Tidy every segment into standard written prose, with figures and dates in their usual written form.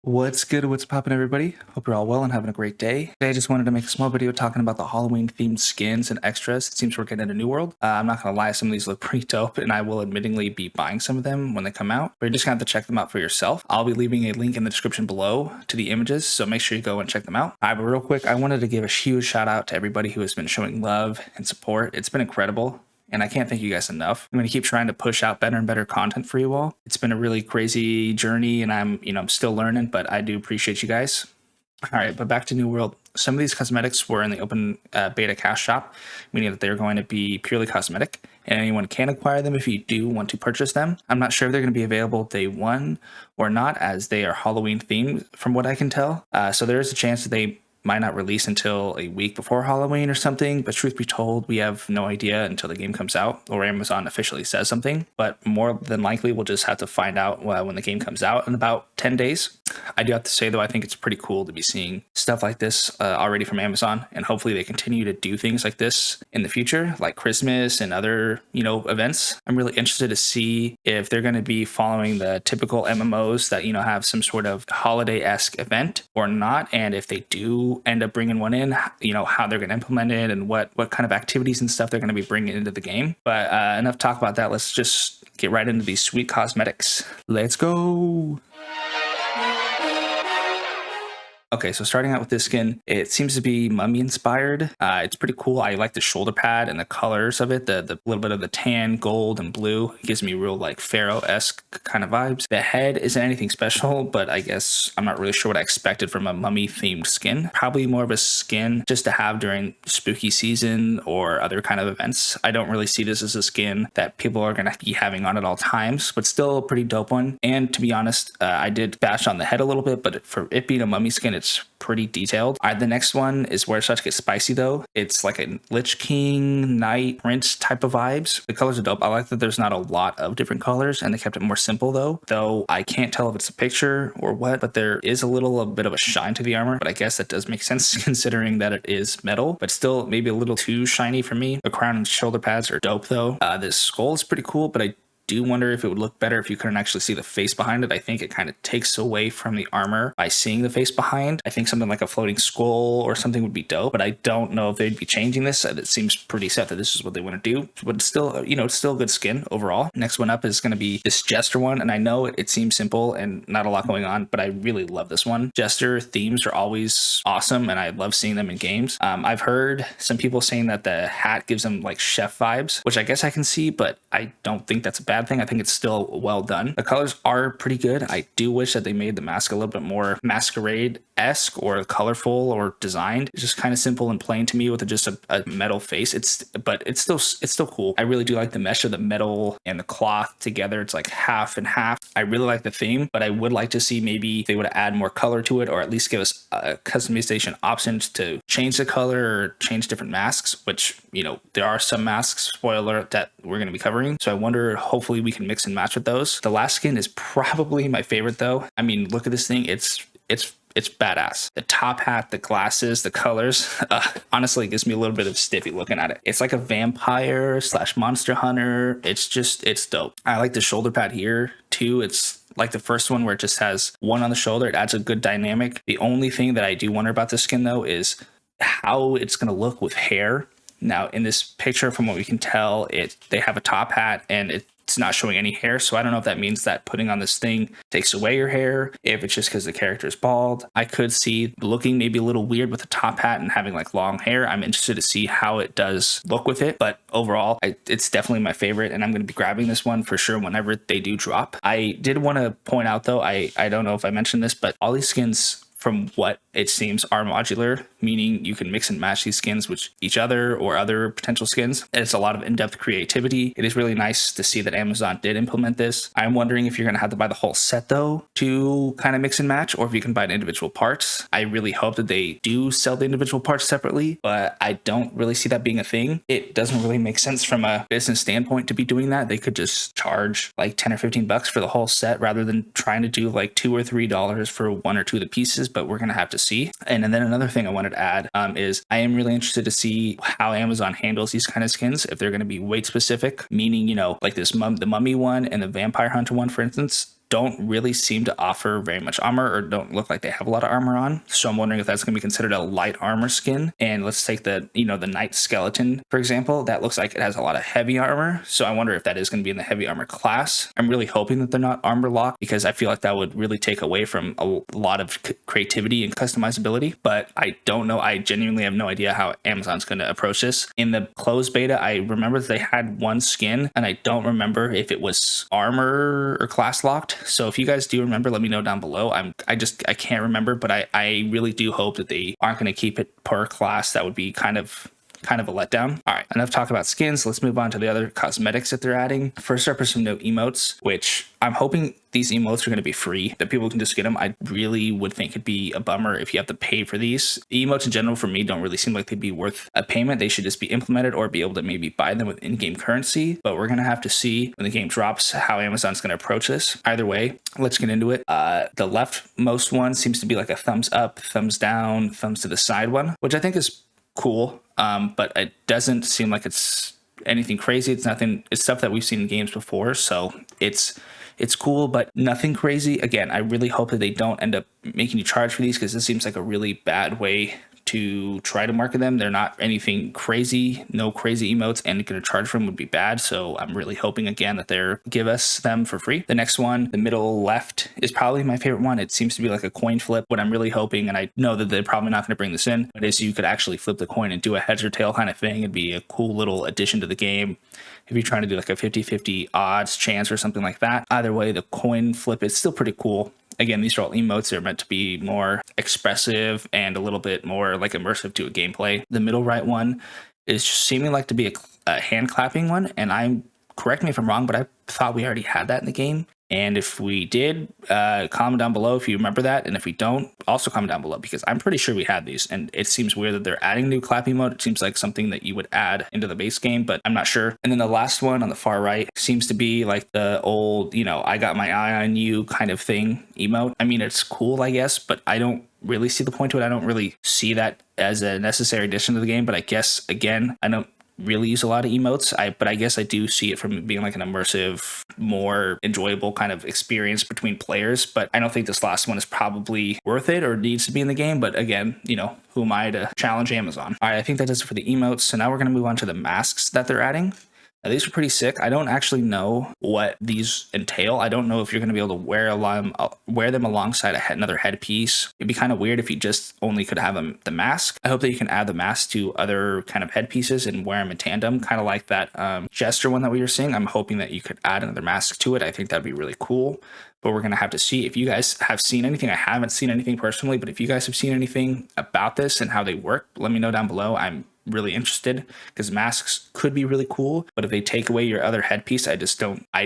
What's good? What's poppin', everybody? Hope you're all well and having a great day. Today, I just wanted to make a small video talking about the Halloween themed skins and extras. It seems we're getting a new world. I'm not gonna lie, some of these look pretty dope, and I will admittingly be buying some of them when they come out. But you're just gonna have to check them out for yourself. I'll be leaving a link in the description below to the images, so make sure you go and check them out. But real quick, I wanted to give a huge shout out to everybody who has been showing love and support. It's been incredible. And I can't thank you guys enough. I'm going to keep trying to push out better and better content for you all. It's been a really crazy journey, and I'm still learning, but I do appreciate you guys. All right, but back to New World. Some of these cosmetics were in the open beta cash shop, meaning that they're going to be purely cosmetic, and anyone can acquire them if you do want to purchase them. I'm not sure if they're going to be available day one or not, as they are Halloween themed, from what I can tell. So there is a chance that they might not release until a week before Halloween or something, but truth be told, we have no idea until the game comes out or Amazon officially says something. But more than likely, we'll just have to find out when the game comes out in about 10 days. I do have to say, though, I think it's pretty cool to be seeing stuff like this already from Amazon, and hopefully they continue to do things like this in the future, like Christmas and other, events. I'm really interested to see if they're going to be following the typical MMOs that, have some sort of holiday-esque event or not, and if they do end up bringing one in, how they're going to implement it and what kind of activities and stuff they're going to be bringing into the game. But enough talk about that. Let's just get right into these sweet cosmetics. Let's go. Okay, so starting out with this skin, it seems to be mummy inspired. It's pretty cool. I like the shoulder pad and the colors of it. The little bit of the tan, gold, and blue. It gives me real like pharaoh-esque kind of vibes. The head isn't anything special, but I guess I'm not really sure what I expected from a mummy themed skin. Probably more of a skin just to have during spooky season or other kind of events. I don't really see this as a skin that people are going to be having on at all times, but still a pretty dope one. And to be honest, I did bash on the head a little bit, but for it being a mummy skin, it's pretty detailed. The next one is where it starts to get spicy though. It's like a Lich King, Knight, Prince type of vibes. The colors are dope. I like that there's not a lot of different colors and they kept it more simple though I can't tell if it's a picture or what, but there is a bit of a shine to the armor, but I guess that does make sense considering that it is metal, but still maybe a little too shiny for me. The crown and shoulder pads are dope though. This skull is pretty cool, but I do wonder if it would look better if you couldn't actually see the face behind it. I think it kind of takes away from the armor by seeing the face behind. I think something like a floating skull or something would be dope, but I don't know if they'd be changing this. It seems pretty set that this is what they want to do, but it's still, it's still a good skin overall. Next one up is going to be this Jester one, and I know it seems simple and not a lot going on, but I really love this one. Jester themes are always awesome, and I love seeing them in games. I've heard some people saying that the hat gives them like chef vibes, which I guess I can see, but I don't think that's a bad thing. I think it's still well done. The colors are pretty good. I do wish that they made the mask a little bit more masquerade-esque or colorful or designed. It's just kind of simple and plain to me with just a metal face. But it's still cool. I really do like the mesh of the metal and the cloth together. It's like half and half. I really like the theme, but I would like to see maybe they would add more color to it, or at least give us customization options to change the color or change different masks, which, there are some masks, spoiler, that we're going to be covering. So I wonder, hopefully we can mix and match with those. The last skin is probably my favorite though. I mean, look at this thing. It's badass. The top hat, the glasses, the colors, honestly, it gives me a little bit of stiffy looking at it. It's like a vampire / monster hunter. It's dope. I like the shoulder pad here too. It's like the first one where it just has one on the shoulder. It adds a good dynamic. The only thing that I do wonder about this skin though is how it's going to look with hair. Now in this picture, from what we can tell, they have a top hat and it's not showing any hair, so I don't know if that means that putting on this thing takes away your hair, if it's just because the character is bald. I could see looking maybe a little weird with a top hat and having like long hair. I'm interested to see how it does look with it, but overall, it's definitely my favorite, and I'm going to be grabbing this one for sure whenever they do drop. I did want to point out though, I don't know if I mentioned this, but all these skins, from what it seems, are modular, meaning you can mix and match these skins with each other or other potential skins. It's a lot of in-depth creativity. It is really nice to see that Amazon did implement this. I'm wondering if you're going to have to buy the whole set though to kind of mix and match, or if you can buy the individual parts. I really hope that they do sell the individual parts separately, but I don't really see that being a thing. It doesn't really make sense from a business standpoint to be doing that. They could just charge like 10 or 15 bucks for the whole set rather than trying to do like $2 or $3 for one or two of the pieces, but we're going to have to see. And then another thing I wanted to add is I am really interested to see how Amazon handles these kind of skins, if they're going to be weight specific, meaning, like the mummy one and the vampire hunter one, for instance. don't really seem to offer very much armor, or don't look like they have a lot of armor on. So I'm wondering if that's going to be considered a light armor skin. And let's take the knight skeleton, for example. That looks like it has a lot of heavy armor. So I wonder if that is going to be in the heavy armor class. I'm really hoping that they're not armor locked, because I feel like that would really take away from a lot of creativity and customizability. But I don't know. I genuinely have no idea how Amazon's going to approach this. In the closed beta, I remember that they had one skin, and I don't remember if it was armor or class locked. So if you guys do remember, let me know down below. I can't remember, but I really do hope that they aren't going to keep it per class. That would be kind of a letdown. All right, enough talk about skins. Let's move on to the other cosmetics that they're adding. First up are some new emotes, which I'm hoping these emotes are going to be free, that people can just get them. I really would think it'd be a bummer if you have to pay for these. The emotes in general, for me, don't really seem like they'd be worth a payment. They should just be implemented, or be able to maybe buy them with in-game currency. But we're going to have to see when the game drops how Amazon's going to approach this. Either way, let's get into it. The leftmost one seems to be like a thumbs up, thumbs down, thumbs to the side one, which I think is cool, but it doesn't seem like it's anything crazy. It's stuff that we've seen in games before, so it's cool, but nothing crazy. Again, I really hope that they don't end up making you charge for these, because this seems like a really bad way to try to market them. They're not anything crazy, no crazy emotes, and going to charge for them would be bad. So I'm really hoping again that they're give us them for free. The next one, the middle left, is probably my favorite one. It seems to be like a coin flip. What I'm really hoping, and I know that they're probably not going to bring this in, but is you could actually flip the coin and do a heads or tail kind of thing. It'd be a cool little addition to the game if you're trying to do like a 50-50 odds chance or something like that. Either way, the coin flip is still pretty cool. Again, these are all emotes. They're meant to be more expressive and a little bit more like immersive to a gameplay. The middle right one is just seeming like to be a hand clapping one. And correct me if I'm wrong, but I thought we already had that in the game. And if we did, comment down below if you remember that. And if we don't, also comment down below, because I'm pretty sure we had these. And it seems weird that they're adding new clapping mode. It seems like something that you would add into the base game, but I'm not sure. And then the last one on the far right seems to be like the old, I got my eye on you kind of thing emote. I mean, it's cool, I guess, but I don't really see the point to it. I don't really see that as a necessary addition to the game. But I guess, again, I don't really use a lot of emotes, but I guess I do see it from being like an immersive, more enjoyable kind of experience between players. But I don't think this last one is probably worth it or needs to be in the game. But again, who am I to challenge Amazon? All right, I think that does it for the emotes. So now we're going to move on to the masks that they're adding. Now, these are pretty sick. I don't actually know what these entail. I don't know if you're going to be able to wear them alongside another headpiece. It'd be kind of weird if you just only could have the mask. I hope that you can add the mask to other kind of headpieces and wear them in tandem, kind of like that Jester one that we were seeing. I'm hoping that you could add another mask to it. I think that'd be really cool. But we're going to have to see. If you guys have seen anything, I haven't seen anything personally, but if you guys have seen anything about this and how they work, let me know down below. I'm really interested, because masks could be really cool, but if they take away your other headpiece, I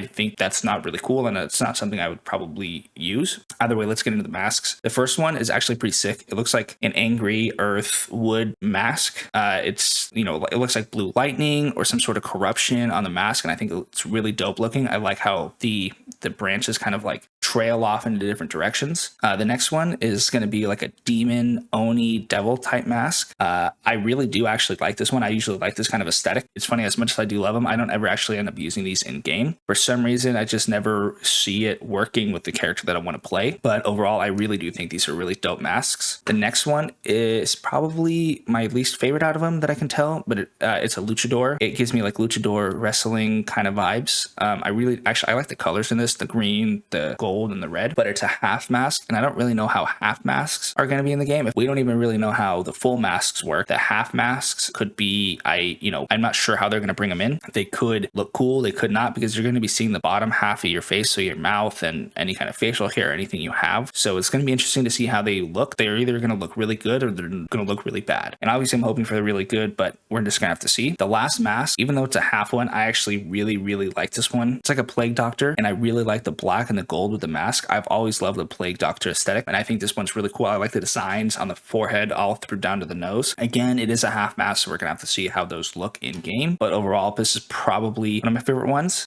think that's not really cool, and it's not something I would probably use. Either way, let's get into the masks. The first one is actually pretty sick. It looks like an angry earth wood mask. It looks like blue lightning or some sort of corruption on the mask, and I think it's really dope looking. I like how the branches kind of like trail off into different directions. The next one is going to be like a demon, oni, devil type mask. I really do actually like this one. I usually like this kind of aesthetic. It's funny, as much as I do love them, I don't ever actually end up using these in game. For some reason, I just never see it working with the character that I want to play. But overall, I really do think these are really dope masks. The next one is probably my least favorite out of them that I can tell, but it's a luchador. It gives me like luchador wrestling kind of vibes. I like the colors in this, the green, the gold, and the red, but it's a half mask, and I don't really know how half masks are going to be in the game. If we don't even really know how the full masks work, the half masks could be, I'm not sure how they're going to bring them in. They could look cool, they could not, because you're going to be seeing the bottom half of your face, so your mouth and any kind of facial hair, anything you have. So it's going to be interesting to see how they look. They're either going to look really good or they're going to look really bad. And obviously I'm hoping for the really good, but we're just going to have to see. The last mask, even though it's a half one, I actually really, really like this one. It's like a plague doctor, and I really like the black and the gold with the mask. I've always loved the plague doctor aesthetic, and I think this one's really cool. I like the designs on the forehead all through down to the nose. Again, it is a half mask, so we're gonna have to see how those look in game, but overall this is probably one of my favorite ones.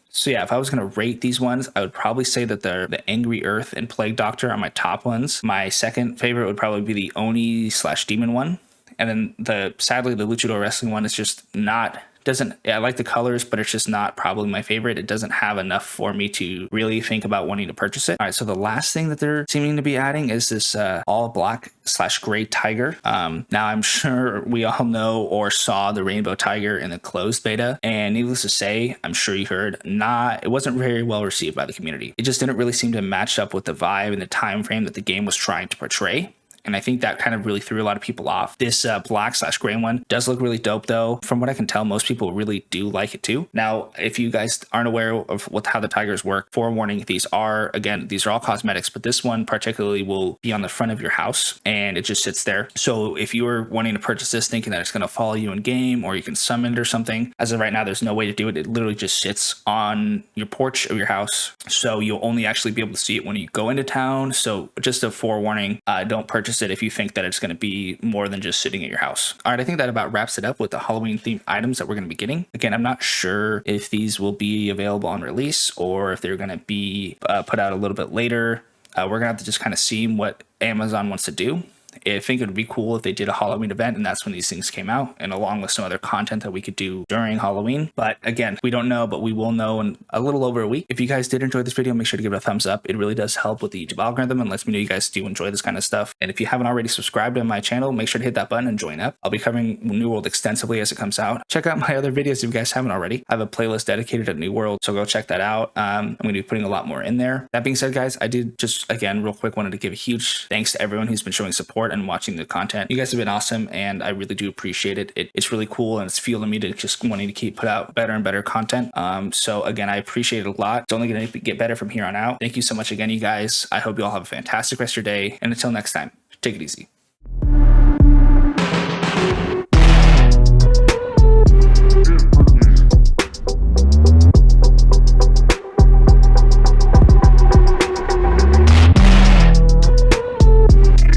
So yeah, if I was going to rate these ones, I would probably say that the Angry Earth and Plague Doctor are my top ones. My second favorite would probably be the Oni / Demon one. And then sadly, the Luchador Wrestling one is just not I like the colors, but it's just not probably my favorite. It doesn't have enough for me to really think about wanting to purchase it. All right, so the last thing that they're seeming to be adding is this all black / gray tiger. Now I'm sure we all know or saw the rainbow tiger in the closed beta, and needless to say, I'm sure you heard, it wasn't very well received by the community. It just didn't really seem to match up with the vibe and the time frame that the game was trying to portray. And I think that kind of really threw a lot of people off. This black / gray one does look really dope though. From what I can tell, most people really do like it too. Now, if you guys aren't aware of how the tigers work, forewarning, these are all cosmetics, but this one particularly will be on the front of your house and it just sits there. So if you were wanting to purchase this thinking that it's going to follow you in game or you can summon it or something, as of right now, there's no way to do it. It literally just sits on your porch of your house. So you'll only actually be able to see it when you go into town. So just a forewarning, don't purchase it if you think that it's going to be more than just sitting at your house. All right, I think that about wraps it up with the Halloween themed items that we're going to be getting. Again, I'm not sure if these will be available on release or if they're going to be put out a little bit later. We're going to have to just kind of see what Amazon wants to do. I think it would be cool if they did a Halloween event and that's when these things came out, and along with some other content that we could do during Halloween. But again, we don't know, but we will know in a little over a week. If you guys did enjoy this video, make sure to give it a thumbs up. It really does help with the YouTube algorithm and lets me know you guys do enjoy this kind of stuff. And if you haven't already subscribed to my channel, make sure to hit that button and join up. I'll be covering New World extensively as it comes out. Check out my other videos if you guys haven't already. I have a playlist dedicated to New World, so go check that out. I'm going to be putting a lot more in there. That being said, guys, I did just, again, real quick, wanted to give a huge thanks to everyone who's been showing support and watching the content. You guys have been awesome, and I really do appreciate it. It's really cool, and it's fueling me to just wanting to keep put out better and better content. So again, I appreciate it a lot. It's only going to get better from here on out. Thank you so much again, you guys. I hope you all have a fantastic rest of your day, and until next time, take it easy.